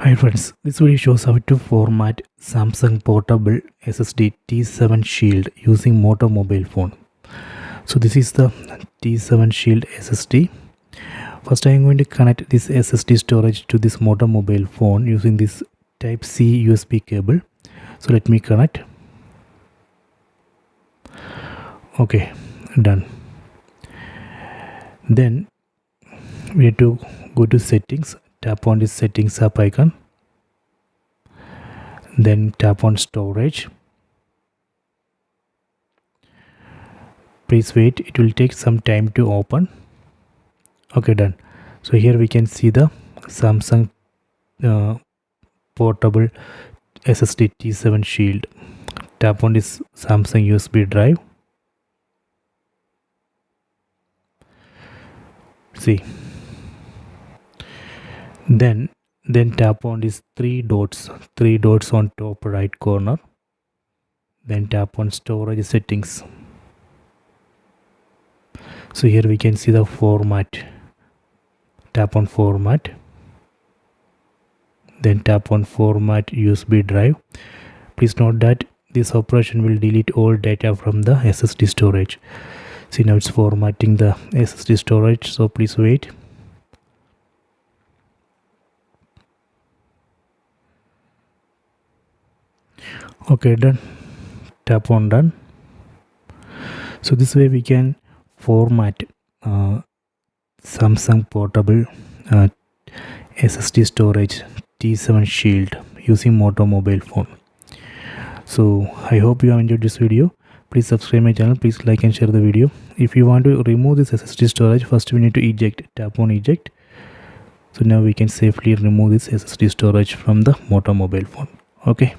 Hi friends, this video shows how to format Samsung portable SSD T7 Shield using Moto mobile phone. So this is the T7 Shield SSD. First I am going to connect this SSD storage to this Moto mobile phone using this type C USB cable. So let me connect. Okay, done. Then we have to go to settings, tap on this settings app icon, then tap on storage. Please wait, it will take some time to open. Okay, done. So here we can see the Samsung portable SSD T7 Shield. Tap on this Samsung USB drive. See, then tap on these three dots on top right corner, then tap on storage settings. So here we can see the format. Tap on format, then tap on format USB drive. Please note that this operation will delete all data from the SSD storage. See, now it's formatting the SSD storage, so please wait. Okay, done. Tap on done. So this way we can format Samsung portable SSD storage T7 Shield using Moto mobile phone. So I hope you have enjoyed this video. Please subscribe my channel, please like and share the video. If you want to remove this SSD storage, first we need to eject. Tap on eject. So now we can safely remove this SSD storage from the Moto mobile phone. Okay.